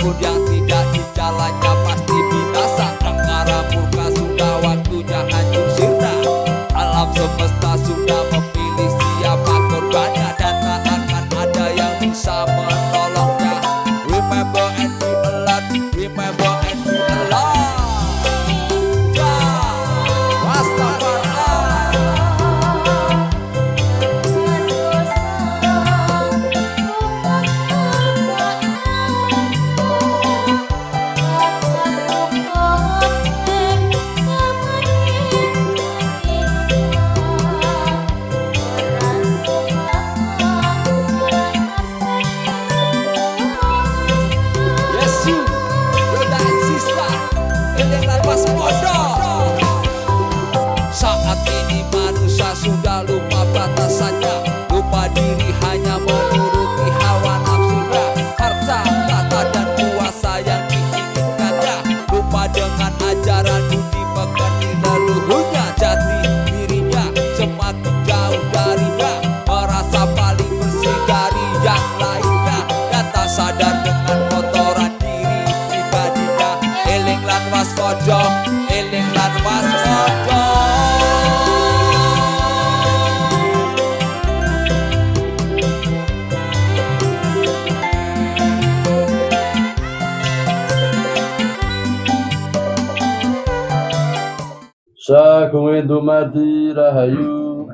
Siapapun yang tidak di jalannya pasti binasa. Angkara murka sudah waktunya hancur sirna. Alam semesta sudah memilih siapa korbannya, dan tak akan ada yang bisa menolongnya. Remember and be alert, remember and be alert. Saat ini manusia sudah lupa batasannya, lupa diri hanya menuruti hawa nafsunya, harta, tahta dan kuasa yang diinginkannya, lupa dengan ajaran budi pekerti leluhurnya. Jati dirinya semakin jauh darinya, merasa paling bersih dari yang lainnya, dan tak sadar dengan kotoran diri pribadinya. Eling lan waspada, eling lan waspada. Sagung dumadi rahayu.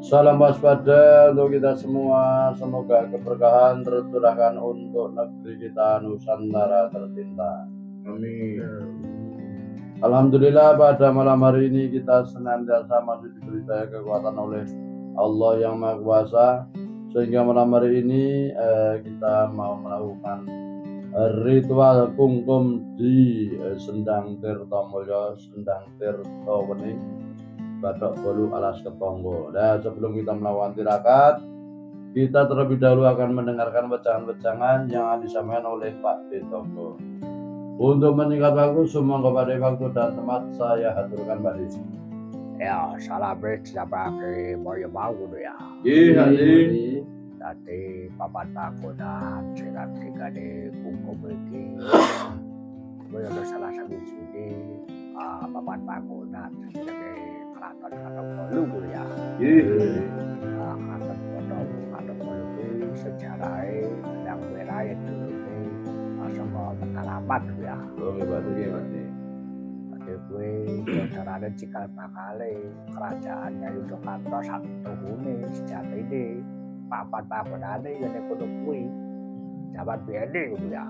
Salam waspada untuk kita semua. Semoga keberkahan tercurahkan untuk negeri kita Nusantara tercinta. Amin. Alhamdulillah, pada malam hari ini kita senantiasa masih diberi daya kekuatan oleh Allah yang Maha Kuasa, sehingga malam hari ini kita mau melakukan ritual kungkum di Sendang Tirta Mulya, Sendang Tirta Wening, Bathok Bolu Alas Ketonggo. Nah, sebelum kita melakukan tirakat, kita terlebih dahulu akan mendengarkan wejangan-wejangan yang disampaikan oleh Pak Detonggo. Untuk meningkat waktu, semua kepada waktu dan tempat saya haturkan Pak Detonggo. Ya, salam siapa ke Moyo Mau ya. Iya, Tadi papan bangunan sirat tiga di kungkum iki. Moyo salah satu sini papan bangunan sebagai keraton Bolu ya. Keraton Bolu ini sejarahnya yang merah itu sama pengalaman ya. Gue caranya cikal bakale kerajaannya Yogyakarta satu huni sejati ini papan bangunane yang kudu kuwi zaman biyen gitu ya.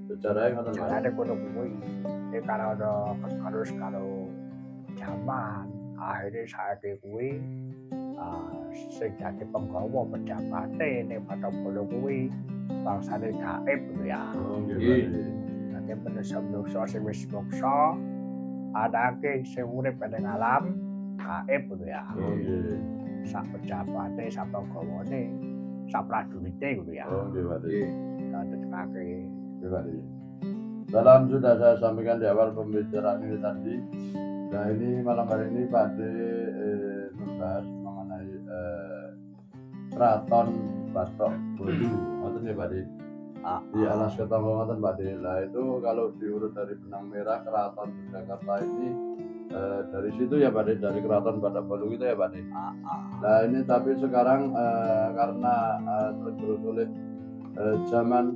Sejarahnya kudu kuwi. Ini kalau ada terus kalau zaman akhirnya saiki kuwi sejati penggawa pejabatnya ini pada kudu kuwi bangsane gaib gitu ya. Nanti manusia sing wis moksa anake sing urip ning alam gaib gitu ya. Sak pejabate, sak penggawane, sak pradurite gitu ya. Salam sudah saya sampaikan di awal pembicaraan ini tadi. Nah, ini malam hari ini Pak De membahas mengenai Keraton Bathok Bolu. Ngoten ya Pak De. Di Alas Ketonggo ngoten Pak De. Lah itu kalau diurut dari benang merah Keraton Jakarta ini dari situ ya Pak De, dari Keraton Bathok Bolu itu ya Pak De. Nah ini tapi sekarang karena tergerus oleh zaman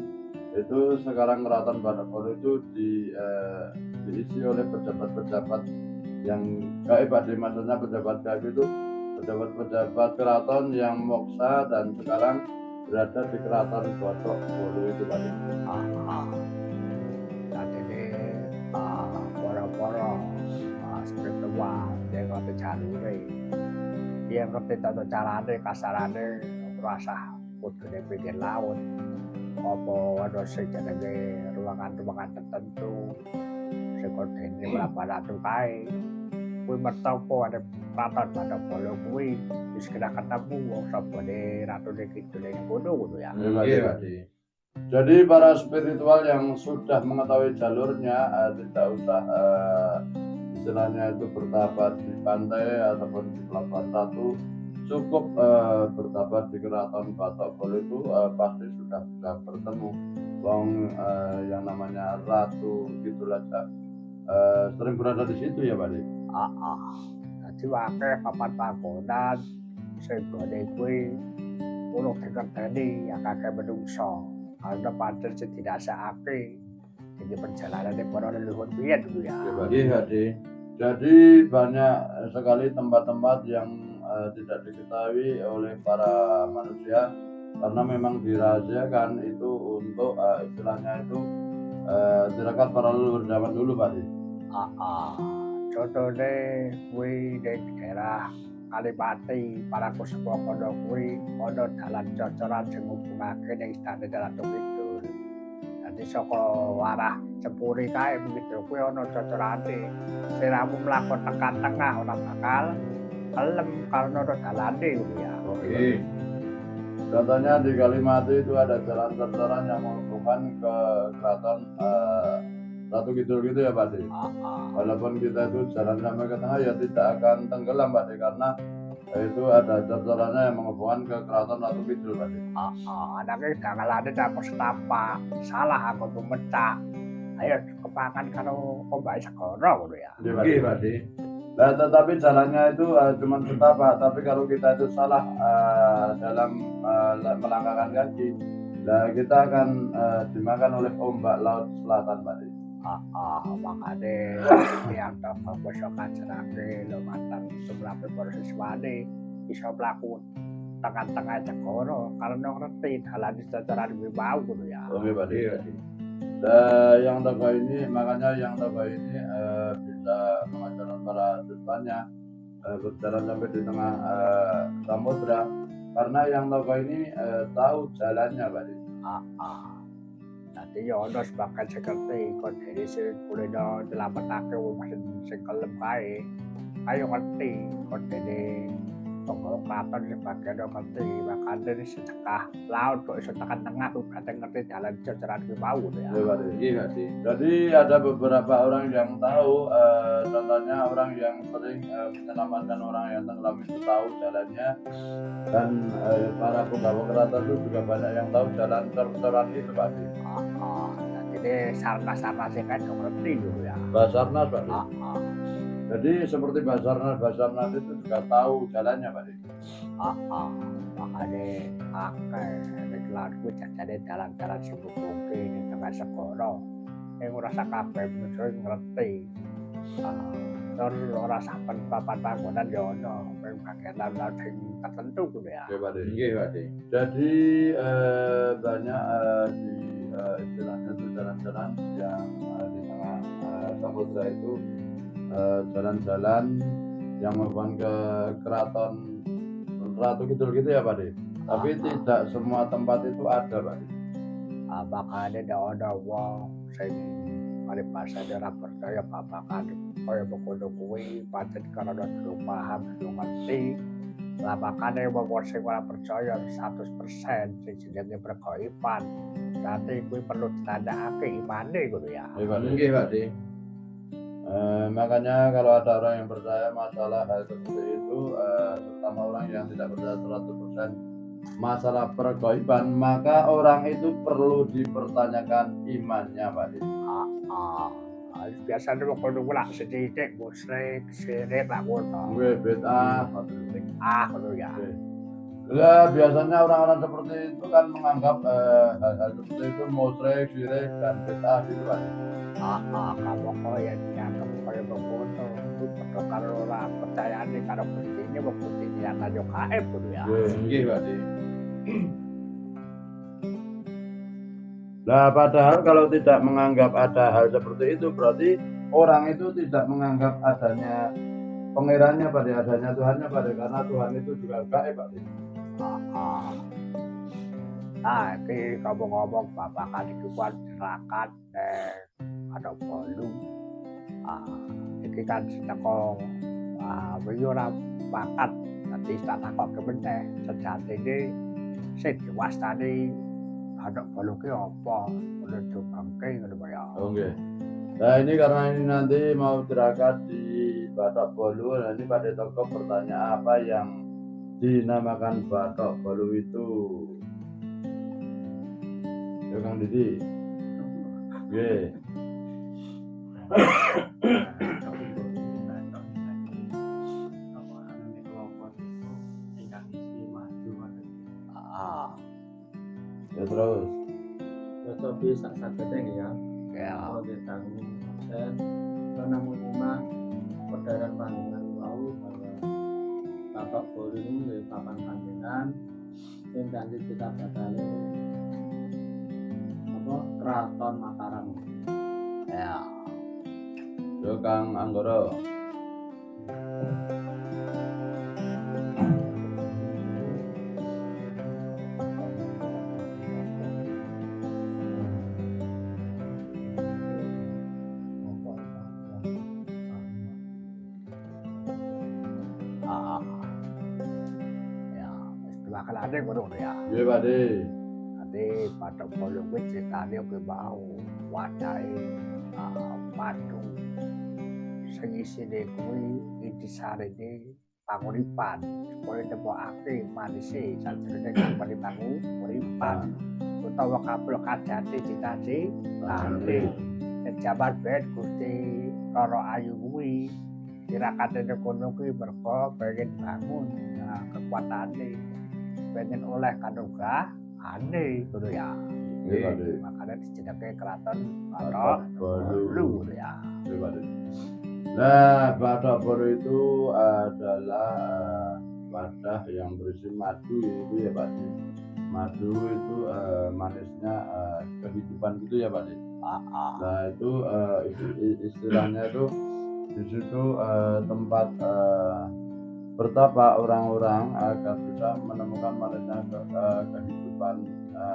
itu, sekarang Keraton Bathok Bolu itu diisi oleh pejabat-pejabat yang gaib Pak De. Maksudnya pejabat gaib itu pejabat-pejabat keraton yang moksa dan sekarang berada di Keraton Bathok Bolu itu Pak De. Tadi ini poro-poro spiritual dia ngerti jalure, dia ngerti tata carane kasarane rasa kudune pinggir laut apa ada sing jenenge ruangan-ruangan tertentu sing kodene berapa kae kuwi mertopo ada Keraton Bathok Bolu kuwi wis kena ketemu wong sabone ratune kidul ning kono ya. Iya Pak De. Jadi para spiritual yang sudah mengetahui jalurnya tidak usah istilahnya itu bertapa di pantai ataupun di pelabuhan ratu, cukup bertapa di keraton Batok Bolu itu pasti sudah bisa bertemu wong yang namanya Ratu Kidul aja sering berada di situ ya Pak. Dadi akeh papan panggonan sing gone kuwi urung dikerteni akeh menungso. Karena pancen sing dirasakake iki perjalanane para leluhur biyen kuwi ya. Iya, jadi banyak sekali tempat-tempat yang tidak diketahui oleh para manusia karena memang dirahasiakan itu untuk istilahnya itu tirakat para leluhur zaman dulu Pak. Contohnya kuwi ning daerah Kalipati para kusuma kono kuwi ana dalan cocoran sing ngubungake ning istana Ratu Kidul. Dadi saka arah Cepuri kae begitu kuwi ana cocorane. Siramu mlakon tekan tengah ora bakal kelem karena ana dalane kuwi ya. Oke. Contohnya di Kalimati itu ada jalan cocoran yang menghubungkan ke keraton Ratu Kidul gitu ya Pak. Walaupun kita itu jalan sampai ke tengah ya tidak akan tenggelam Pak karena itu ada cocorannya yang menghubungkan ke keraton Ratu Kidul Pak. Anake dangalane dapur setapak salah aku tumecak. Ayo kepangan karo ombake segara ngono ya. Nggih Pak. Nah, tetapi jalannya itu cuma setapak, tapi kalau kita itu salah dalam melangkahkan kaki, nah kita akan dimakan oleh ombak laut selatan Pak. Makane yang toko posokan serake lumantar sumrape para siswane iso mlaku tengah-tengah segara karena ngerti dalan cocoran kuwi mau ngono ya. Oke Pak. Yang tokoh ini makanya yang tokoh ini bisa mengajarkan para siswanya berjalan sampai di tengah samudra karena yang tokoh ini tahu jalannya Pak. Dadi ya ana sebagian sing ngerti kok dhewe sing kulino nyelametake wong sing kelem kae. Ayo ngerti kok dhewe toko kraton sebagian ngerti makane sedekah laut kok iso tekan tengah kuwi berarti ngerti dalan cocoran kuwi mau ya. Iya sih. Jadi ada beberapa orang yang tahu contohnya orang yang sering menyelamatkan orang yang tenggelam itu tahu jalannya dan para penggawa keraton itu juga banyak yang tahu jalan cocoran itu Pak. Jadi sarnas-sarnas sing kan ngerti dulu ya. Basarnas Pak. Jadi seperti Basarnas itu juga tahu jalannya Pak. Makanya akeh nek laku jajane dalan-dalan sing hubungke ning tengah segara. Ing ora sakabeh manusa ngerti. Terus ora saben papan panggonan ya ana bagian lan sing tertentu kuwi ya. Nggih Pak. Jadi banyak di istilahnya itu jalan-jalan yang di tengah samudra itu jalan-jalan yang menghubungkan ke keraton Ratu Kidul gitu ya Pak. Tapi tidak semua tempat itu ada Pak. Makanya ndak ada wong sing paribasa ora percaya babagan kaya mengkono kuwi pancen karena durung paham durung ngerti. Lah makane wong sing ora percaya 100% sing jenenge pergaiban. Berarti kuwi perlu ditandakake imane ngono ya. Nggih Pak. Makanya kalau ada orang yang percaya masalah hal seperti itu terutama orang yang tidak percaya 100% masalah pergaiban maka orang itu perlu dipertanyakan imannya Pak. Biasanya wong kono kuwi lak sithik musyrik, sirik lak ngono. Nggih bid'ah. Ngono ya. Lah biasanya orang-orang seperti itu kan menganggap hal seperti itu musyrik, syirik dan bid'ah gitu Pak. Kamu kaya dianggap kaya begono. Padha karo ora percayane karo Gustine wong Gustine yang ayo kae ngono ya. Nggih Pak. Nah, padahal kalau tidak menganggap ada hal seperti itu berarti orang itu tidak menganggap adanya pangerannya pada adanya Tuhannya pada karena Tuhan itu juga gaib Pak. Iki ngomong-ngomong babakan iki kuwi serakat ada bolu. Iki kan teko wingi ora bakat dadi tak takok kemeneh sejatine sing diwastani ada bolu ki apa udah bangke ngono ya. Oke. Nah ini karena ini nanti mau tirakat di Batok Bolu, nah ini pada toko bertanya apa yang dinamakan Batok Bolu itu? Ya Kang Didi. Nggih. Ah, Ya terus. Cocok bisa sakitnya ya. ya. Kalau kita ngomongin karena memang pedaran pandangan wau bahwa Bapak Bolu itu dari papan pandangan yang ganti kita bakal apa Keraton Mataram. Ya. Yo Kang Anggoro. Ah, ya. Setelah kelade ngono ya. Nggih Pakde. Nanti Batok Bolu kuwi ceritane kuwi mau wadahe madu. Sing isine kuwi intisarine panguripan supaya nemokake manise sajroning panguripanmu uripan utawa kabul kadate citane lali. Jaman ben Gusti Roro Ayu kuwi tirakatene kono kuwi mergo pengen bangun kekuatane pengen oleh kanugrahane ngono ya. Nggih Pakde. Makanya dijenenge Keraton Batok Bolu ya. Nggih Pakde. Nah, Batok Bolu itu adalah wadah yang berisi madu itu ya Pakde. Madu itu manisnya kehidupan gitu ya Pakde. Nah itu istilahnya itu di situ tempat bertapa orang-orang agar bisa menemukan manisnya kehidupan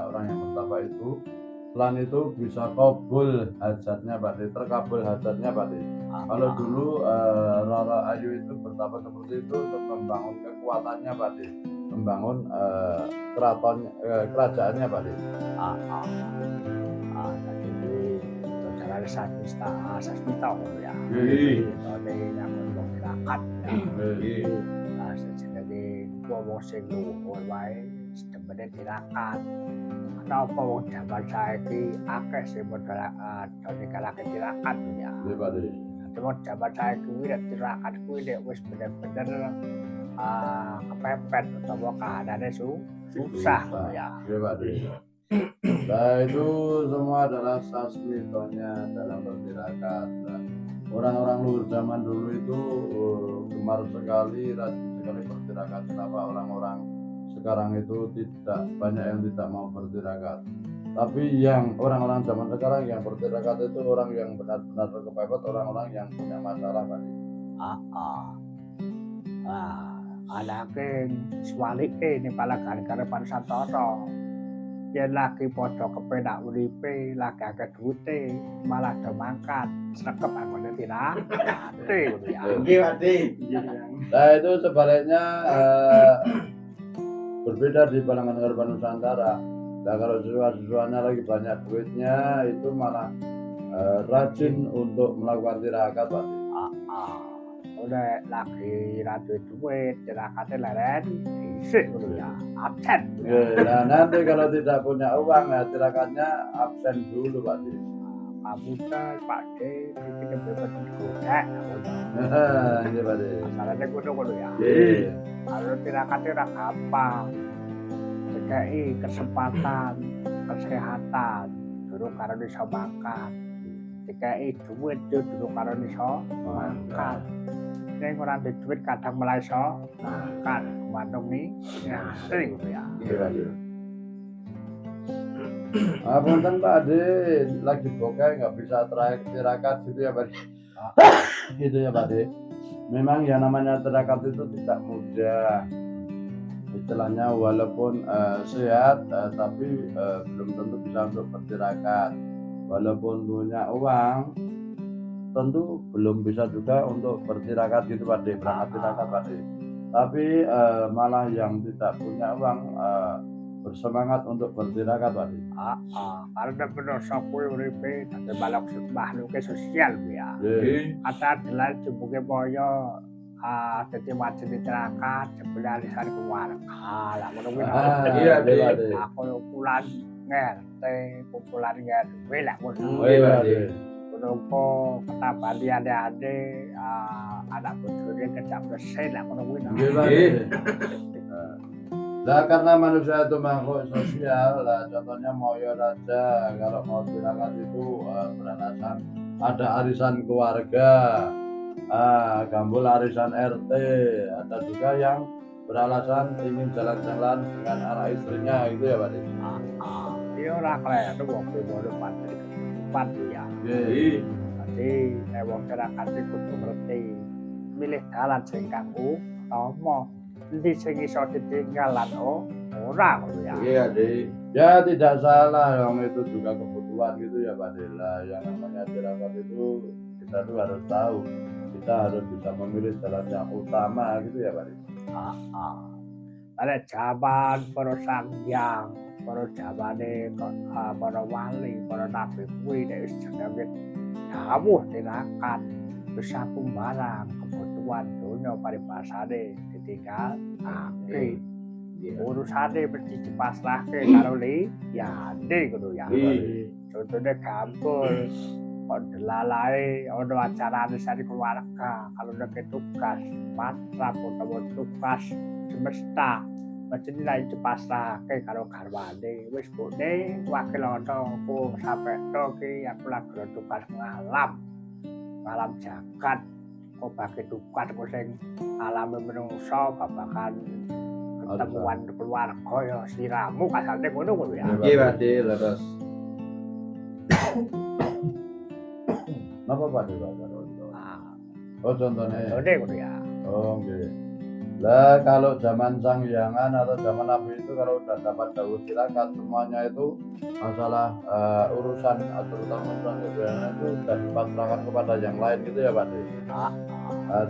orang yang bertapa itu. Selain itu bisa kabul hajatnya Pakde, terkabul hajatnya Pakde. Kalau dulu Roro Ayu itu bertapa seperti itu untuk membangun kekuatannya Pakde, membangun kerajaannya Pakde. Carane sasmita ngono ya. Nggih. Ane nyambung tirakat ya. Nggih. Sejenenge wong sing luhur wae sedemene tirakat. Kenapa wong jaman saiki akeh sing modal nikalake tirakat ya. Nggih Pakde. Cuma jaman saiki kuwi nek tirakat kuwi nek wis bener-bener kepepet utawa keadaannya susah ya. Nggih Pakde. Nah itu semua adalah sasmitonya dalam bertirakat. Nah, orang-orang luhur zaman dulu itu gemar sekali, rajin sekali bertirakat. Kenapa orang-orang sekarang itu tidak banyak yang tidak mau bertirakat? Tapi yang orang-orang zaman sekarang yang bertirakat itu orang yang benar-benar kepepet, orang-orang yang punya masalah Pak. Anake swalike ning palagan karepan Santoro. Yen lagi padha kepenak uripe, lagi akeh duwite, malah do mangkat, sregep anggone tirate ngono ya. Nggih Pakde. Nah itu sebaliknya berbeda di Balangan Karban Nusantara. Nah kalau siswa-siswanya lagi banyak duitnya itu malah rajin untuk melakukan tirakat Pak. Udah lagi ra duit, tirakate leren, isih ngono ya. Absen. Nah nanti kalau tidak punya uang ya tirakatnya absen dulu Pak. Kabutan Pak D, iki bebas godhek. Iya Pak. Masalahnya ngono ya. Iya. Kalau tirakatnya ora gampang. Dikai kesempatan, kesehatan, durung karo iso mangkat. Dikai duit durung karo iso mangkat. Nek ora duwe duit kadang malah iso mangkat. Mantung nih, ya sering ya. Punten Pak Ade, lagi bokeh nggak bisa tirakat gitu ya Pak. Gitu ya Pak Ade. Memang yang namanya tirakat itu tidak mudah. Istilahnya walaupun sehat tapi belum tentu bisa untuk bertirakat. Walaupun punya uang tentu belum bisa juga untuk bertirakat gitu Pak Ade, berangkat tirakat Pak Ade. Tapi malah yang tidak punya uang bersemangat untuk bertirakat Pak Ade. Karena bener kuwi uripe dadi makhluk sosial ya. Nggih. Kata adalah jembuke moyo dadi wajib tirakat jebule arisan keluarga lah ngono kuwi. Iya, Nggih, Pakde. Aku kumpulan ngerte, kumpulan ngerwe lah ngono. Nggih, Pakde. Menungko ketaban ade anak bojone kejam resen lah ngono kuwi. Nggih, Pakde. Nah, karena manusia itu makhluk sosial, lah contohnya moyo saja kalau mau tirakat itu beralasan ada arisan keluarga, gambul arisan RT, ada juga yang beralasan ingin jalan-jalan dengan anak istrinya gitu ya Pak. Iya ora kleru wong pribadi kehidupan ya. Nggih. Jadi wong tirakat iki kudu ngerti milih dalan sing kang utama. Endi sing iso ditinggal lan ora ngono ya. Iya, Dik. Ya tidak salah, yang itu juga kebutuhan gitu ya Pak Dela. Yang namanya tirakat itu kita tuh harus tahu, kita harus bisa memilih jalan yang utama gitu ya Pak Dela. Pada zaman para sangyang, para zamane para wali, para nabi kuwi nek wis jenenge dawuh tirakat bisa kumbarang kebutuhan dunia paribasane ditinggal urusane mesti dipasrahke karo liyane ngono ya. Contohnya gampang kok delalae ono acara arisan keluarga kalau nek tugas patrap utawa tugas semesta mesti nilai dipasrahke karo garwane wis bone wakil ana aku sampe tok iki aku lagi tugas ngalam jagat kok bagi tugas kok sing alame menungso babakan ketemuan keluarga ya sliramu kasane ngono ya. Nggih, Pakde, leres. Napa Pak Dela? Oh contohnya. Ngono ya. Oh nggih. Lah kalau zaman Sanghyangan atau zaman Nabi itu kalau udah dapat dawuh tirakat semuanya itu masalah urusan terutama urusan kebiasaan itu sudah dipasrahkan kepada yang lain gitu ya Pak.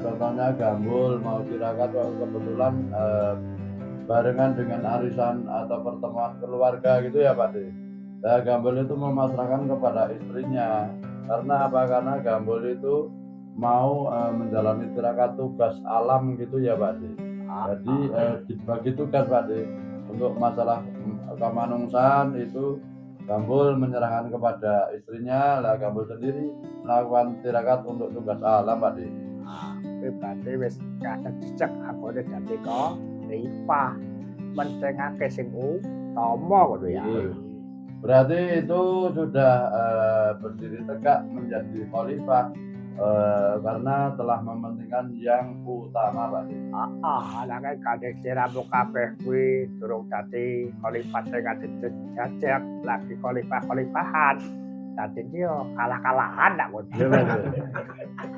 Contohnya gambul mau tirakat kebetulan barengan dengan arisan atau pertemuan keluarga gitu ya Pak. Nah gambul itu memasrahkan kepada istrinya karena apa? Karena gambul itu mau menjalani tirakat tugas alam gitu ya Pak. Jadi dibagi tugas Pak untuk masalah kemanungsan itu gambul menyerahkan kepada istrinya, lah gambul sendiri melakukan tirakat untuk tugas alam Pak. Berarti wis kadang dicek aku dadi kok rifa mentingake sing utama ngono ya. Berarti itu sudah berdiri tegak menjadi khalifah karena telah mementingkan yang utama Pak. Anake kadhe siramu kabeh kuwi durung dadi khalifah sing jajak lagi khalifah-khalifahan. Dadi yo kalah-kalahan ndak ngono.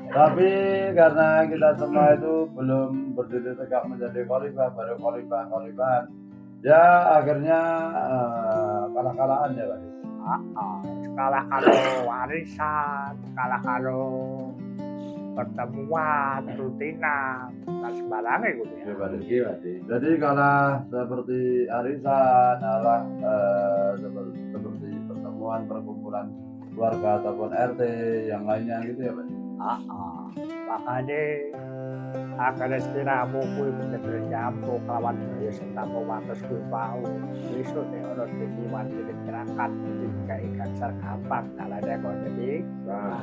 Tapi karena kita semua itu belum berdiri tegak menjadi khalifah, baru khalifah-khalifahan. Ya akhirnya kalah-kalahan ya Pak. Kalah karo warisan, kalah karo pertemuan, rutinan, dan sembarangnya gitu ya. Nggih, Pakde. Jadi kalah seperti arisan, kalah seperti pertemuan perkumpulan keluarga ataupun RT yang lainnya gitu ya Pak. Makanya akan istirahatmu kuwi bener-bener nyampuk lawan daya sing tanpa wates kuwi pau. Besok nek ana dikiwan tirakat dikai gansar gampang dalane kok dadi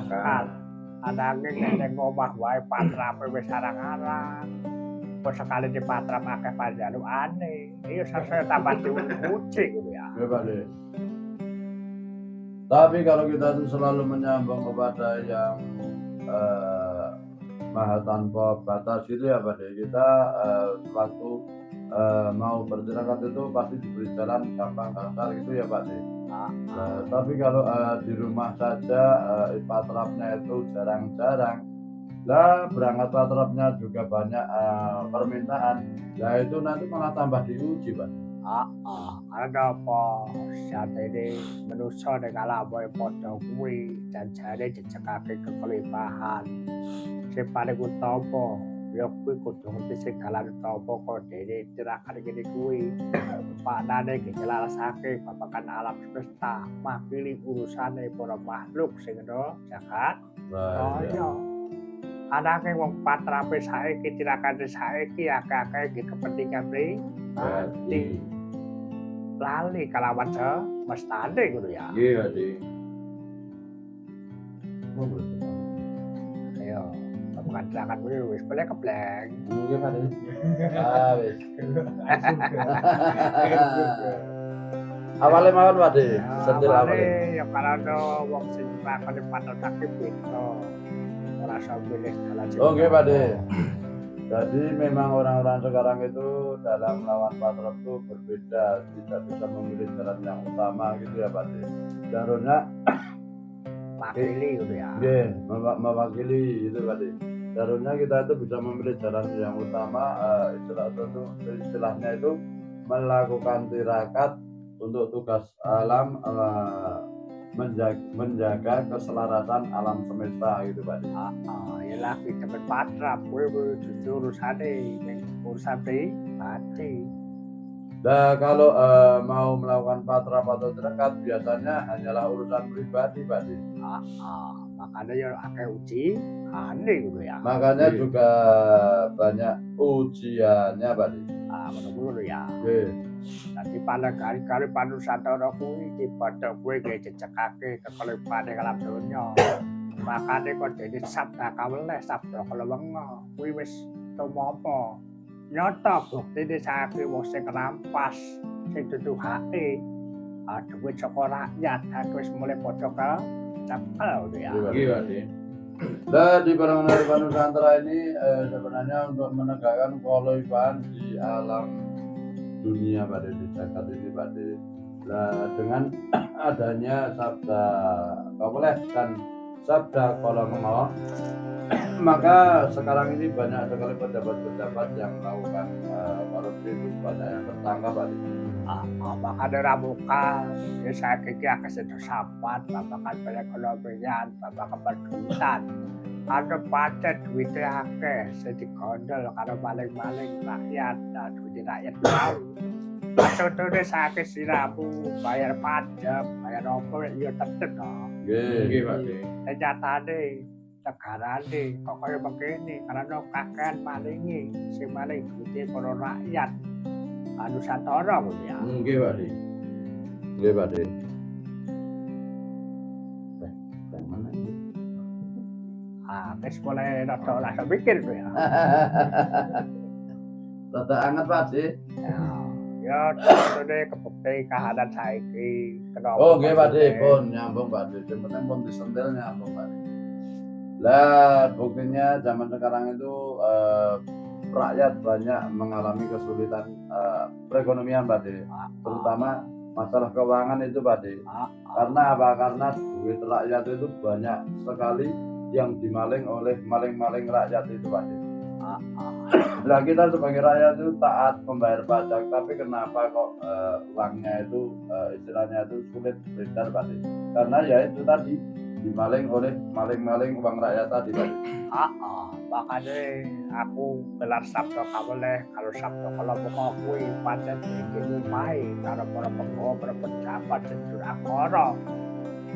kan. Ananging nek omah wae patrape wis arang-arang. Kok sekali di patrap akeh panjalukane. Iya sasaya tambah diuji gitu ya. Ya Pak. Tapi kalau kita tuh selalu menyambung kepada yang maha tanpa batas gitu ya Pak. Kita waktu mau bertirakat itu pasti diberi jalan gampang kasar gitu ya Pak. Tapi kalau di rumah saja patrapnya itu jarang-jarang. Lah berangkat patrapnya juga banyak permintaan. Lah itu nanti malah tambah diuji Pak. Ada apa satene manusa nek alam wae padha kuwi janjane dicekake kekhalifahan. Sing paling utama ya kuwi kudu ngerti sing dalan utama kok dene tirakat ngene kuwi. Paknane dijelasake babagan alam semesta, makili urusane para makhluk sing ana jagat. Kaya Anake wong patrape saiki tirakane saiki akeh-akeh iki kepentingan pribadi. Lali kalawan semestane ngono ya. Nggih, Pakde. Ayo, pengantaran kuwi wis boleh kebleng. Nggih, Pakde. Ah, wis. Awale mawon, Pakde. Setil awale. Ya karena wong sing lakone patutake beda. Ora usah pilih dalan sing. Oh, nggih, Pakde. Jadi memang orang-orang sekarang itu dalam melawan patrot itu berbeda, tidak bisa memilih jalan yang utama gitu ya, Pakde. Seharusnya Wakili gitu ya. nggih, mewakili itu, Pakde. Seharusnya kita itu bisa memilih jalan yang utama, istilahnya itu melakukan tirakat untuk tugas alam, menjaga keselarasan alam semesta gitu, Pakde. Ya lah kita berpatra, kowe jujur urusane ning urusan pribadi. Nah, kalau mau melakukan patra atau tirakat biasanya hanyalah urusan pribadi, Pakde. Makanya ya akeh uji aneh gitu ya. Makanya juga banyak ujiannya, Pakde. Ngono ya. Nggih. Dadi kali-kali panusantara kuwi dipadha kowe jejekake kekelipane alam donya. Makane kok dene sabda kaweleh sabda kelewenga kuwi wis tumapa. Nyata buktine saiki wong sing rampas sing dudu hake. Duit saka rakyat wis mulai padha cekel ya. Nggih, Pakde. Nah, di Paranganawi Nusantara ini sebenarnya untuk menegakkan kekhalifahan di alam dunia, Pakde, di jagat ini, Pakde. Nah, dengan adanya sabda kaweleh dan sabda kalewenga, maka sekarang ini banyak sekali pejabat-pejabat yang melakukan korupsi itu banyak yang tertangkap, Pakde. Makanya ramuka ya saya kiki akeh sing sampat babakan perekonomian babakan perduitan ada padet duitnya akeh sing digondol karo maling-maling rakyat duit rakyat mau contohnya saya siramu bayar pajak bayar apa ya tetep dong Nggih, Pakde. nyatane negarane kok kaya begini karena kakean malingi sing maling duitnya para rakyat Nusantara gitu ya. Nggih, Pakde. Nggih, Pakde. Yang mana ini? Wis mulai rada langsung mikir tuh ya. Rada anget, Pakde. Ya, contohnya kebukti kahanan saiki. Oh, nggih, Pakde. Pun nyambung, Pakde. Yang penting pun disentil nyambung, Pakde. Lah, buktinya zaman sekarang itu rakyat banyak mengalami kesulitan perekonomian, Pakde. Terutama masalah keuangan itu, Pakde. Karena apa? Karena duit rakyat itu banyak sekali yang dimaling oleh maling-maling rakyat itu, Pakde. Nah, kita sebagai rakyat itu taat membayar pajak, tapi kenapa kok uangnya itu istilahnya itu sulit beredar, Pakde? Karena ya itu tadi dimaling oleh maling-maling uang rakyat tadi, Pakde. Makanya aku gelar sabda kaweleh kalau sabda kalau buka kuwi pancen iki lumahe karo para penggawa para pejabat sing durakara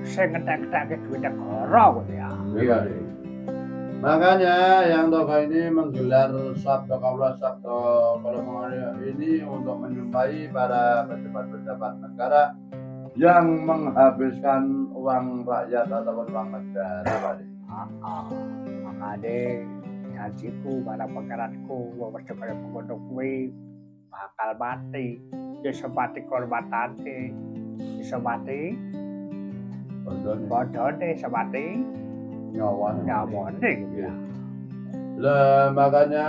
sing ngetek-ngetek duit negara ngono ya. Iya, Pakde. Makanya yang tokoh ini menggelar sabda kawula sabda kalewenga ini untuk menyumpahi para pejabat-pejabat negara yang menghabiskan uang rakyat ataupun uang negara, Pakde. Makanya janjiku pada pengeranku wis kaya pengono kuwi bakal mati. Ya semati korbatane, iso mati bodone semati nyawane gitu ya. Lah makanya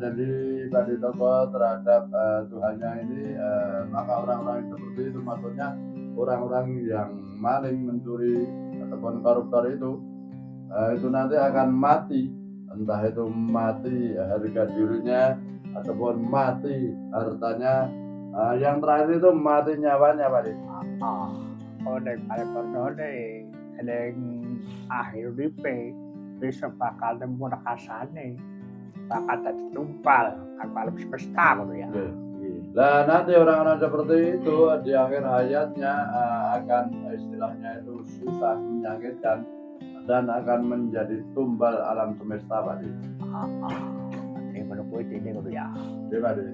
jadi Pakde Toko terhadap Tuhannya ini maka orang-orang seperti itu maksudnya orang-orang yang maling mencuri ataupun koruptor itu nanti akan mati, entah itu mati harga dirinya ataupun mati hartanya, yang terakhir itu mati nyawanya, Pakde. Nek kare perdone ning akhir uripe bisa bakal nemu nekasane bakal dadi tumpal kang alam semesta ngono ya. Nah nanti orang-orang seperti itu di akhir hayatnya akan istilahnya itu susah menyakitkan dan akan menjadi tumbal alam semesta Pak De. Ini menurut ini kudu ya. Oke Pak De.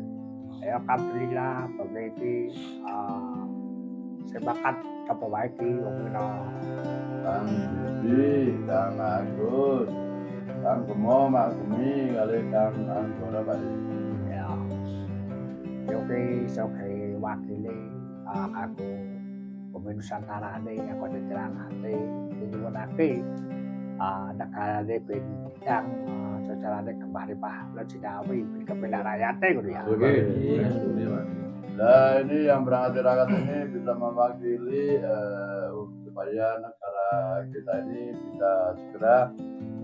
Ya alhamdulillah begitu sebakat apa wae ki wong menawa Kang Bibi, Kang Agus, Kang Gemo, Mak Gemi, kali Kang Anggora Pak De. ya yo ki wakile aku pemimpin Nusantara ini aku dicerahake dinyuwunake negara ini bintang sejarahnya kembali pahala Cinawi kebenaran rakyatnya gitu ya. Oke. Nah ini yang berangkat tirakat ini bisa mewakili supaya negara kita ini bisa segera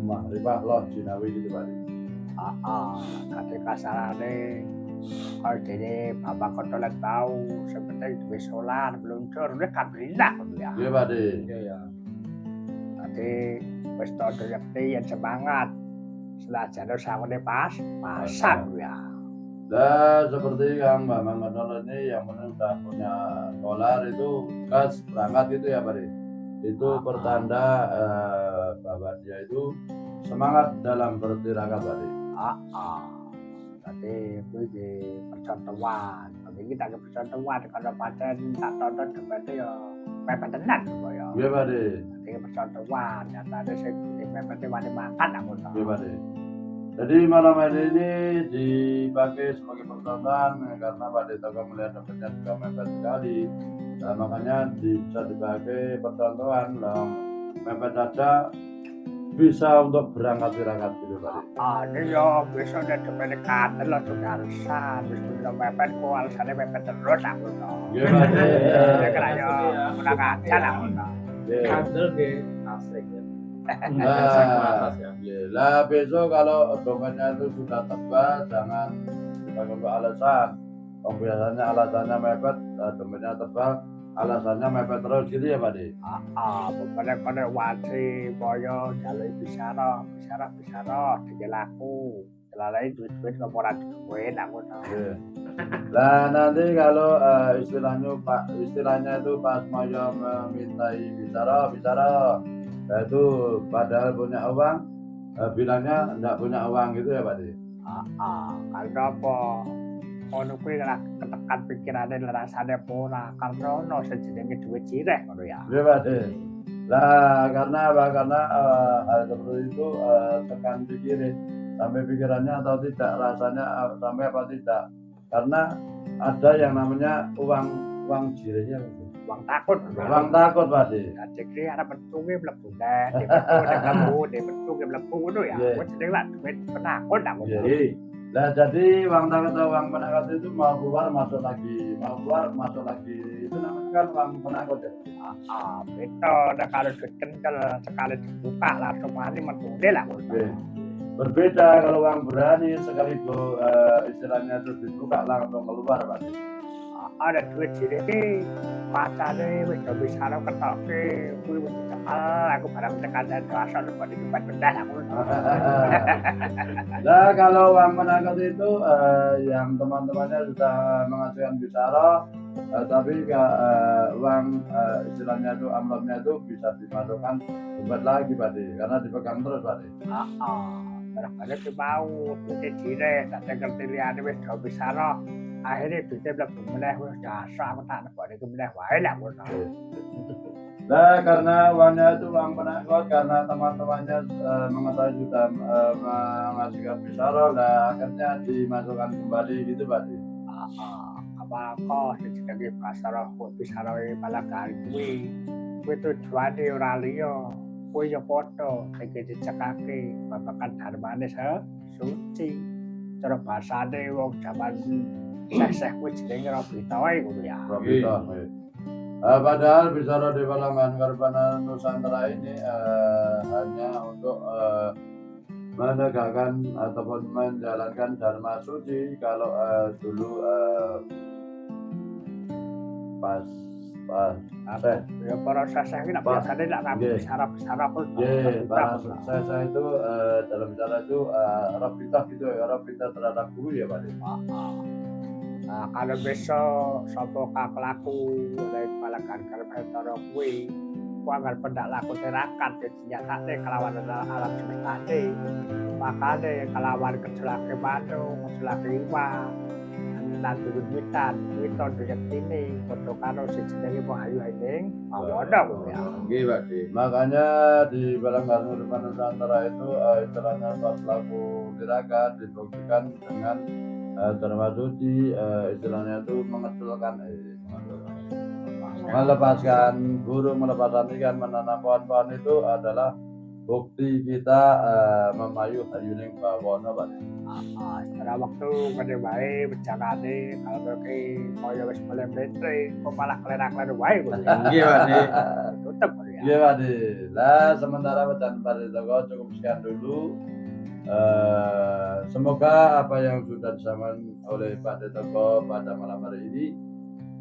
mahrifah loh Cinawi gitu Pak De. Ketika sarane kalau jadi bapak kotolan tahu seperti duwe solar meluncur udah alhamdulillah gitu ya. Iya Pak De. Iya. Nanti wis todo yakti yang semangat selajane sangune pasan ya. Nah seperti Kang Bambang Kontol ini yang udah punya solar itu gas berangkat itu ya Pak De. Itu pertanda bahwa dia itu semangat dalam bertirakat Pak De. Nanti kuwi di percontohan. Tapi kita ke percontohan kalau pancen tak tonton debatnya ya mepet tenan kok ya. Iya Pak De. Nanti percontohan nyatane sing mepet wani makan aku to. Iya Pak De. Jadi malam hari ini dipakai sebagai percontohan karena Pak De Tokoh melihat dapatnya juga mepet sekali. Nah, makanya bisa dipakai percontohan lah mepet saja bisa untuk berangkat tirakat gitu Pak De. Ini ya besok ada depan lo juga alasan wis kudu mepet kok alasane mepet terus aku to. Iya Pak De. Ya kira ya ora kacan aku to. Iya. Kandel ke asli ya. Nah, lah besok kalau dompetnya itu sudah tebal jangan dipakai untuk alasan. Biasanya alasannya mepet, dompetnya tebal, alasannya mepet terus gitu ya Pak De. Bener-bener wajib boyo jalur bicara digelaku. Lalai duit-duit ngomong ora duit aku to. Iya. Lah nanti kalau istilahnya itu pas mau memintai bicara, nah itu padahal punya uang, bilangnya enggak punya uang gitu ya Pak De. Karena apa? Ono kuwi ora ketekan pikirane rasane ora karena ono sejenenge duit cireh ngono ya. Iya Pak De. Lah karena apa? Karena hal seperti itu tekan pikirin sampai pikirannya atau tidak, rasanya sampai apa tidak. Karena ada yang namanya uang jirehnya gitu. Uang takut. Uang takut Pak De. Jadi ada bentuknya mlebu deh, di bentuknya mlebu ngono ya. Iya. Wis jeneng lah duit penakut aku. Jadi, nah jadi uang takut atau uang penakut itu mau keluar masuk lagi, mau keluar masuk lagi. Itu namanya kan uang penakut ya. Itu udah kalau duit kental sekali dibuka langsung mati metu lah. Oke. Berbeda kalau uang berani sekaligus istilahnya itu dibuka langsung keluar Pak De. Ada duit sini pacane wis do bisa ora ketoke kuwi wis cekal aku barang tekan rasa kok di tempat bedah aku. Nah kalau uang penakut itu yang teman-temannya sudah menghasilkan bicara, tapi uang istilahnya itu amplopnya itu bisa dimasukkan dompet lagi Pak De, karena dipegang terus Pak De. Barang-barang ki mau duit dire tak ngerti liyane wis do bisa ora. Akhirnya duitnya mlebu meneh wis dasar aku tak nebak niku meneh wae lah ngono. Nah karena uangnya itu uang penakut, karena teman-temannya mengetahui sudah menghasilkan bicara, nah akhirnya dimasukkan kembali gitu Pak De. Apa kok dijenenge pasar kok bicara malah kali kuwi tujuane ora liya kuwi ya padha iki dicekake babagan dharmane suci cara basane wong jaman seseh kuwi jenenge Robita wae ngono ya. Robita. Padahal bicara di Palangan Karpana Nusantara ini hanya untuk menegakkan ataupun menjalankan dharma suci. Kalau dulu pas ya para seseh iki nek biasane nek kami bicara pun. Para seseh itu dalam bicara itu Robita gitu ya, Robita terhadap guru ya Pak De. Nah, kalau besok sapa kelaku oleh Palangan Karpana kuwi agar pendak laku terakat senjatane kelawan alam semesta makane kelawan kecelake manu kecelake iwa lan duwitan witon yektine padha karo sing jenenge Mahayu Aining Mawono ya. Nggih, Pak Di. Makanya di Balanggar Nurman Nusantara itu istilahnya pas laku tirakat dibuktikan dengan dharma suci, istilahnya itu mengecilkan melepaskan burung, melepaskan ikan, menanam pohon-pohon itu adalah bukti kita memayu hayuning bawono, Pak. Setelah waktu gede bae bencangane kalau ki koyo wis mulai metre kok malah klerak-klerak wae kok. Nggih, Pak Di. Tutup ya. Iya, Pak Di. Lah sementara pecan Pak Toko cukup sekian dulu. Semoga apa yang sudah disampaikan oleh Pak Toko pada malam hari ini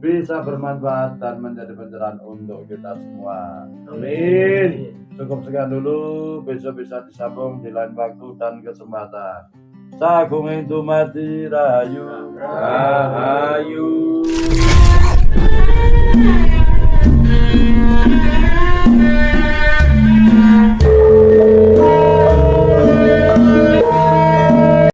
bisa bermanfaat dan menjadi pencerahan untuk kita semua. Amin. Cukup sekian dulu, besok bisa disambung di lain waktu dan kesempatan. Sagung itu mati rahayu. Rahayu.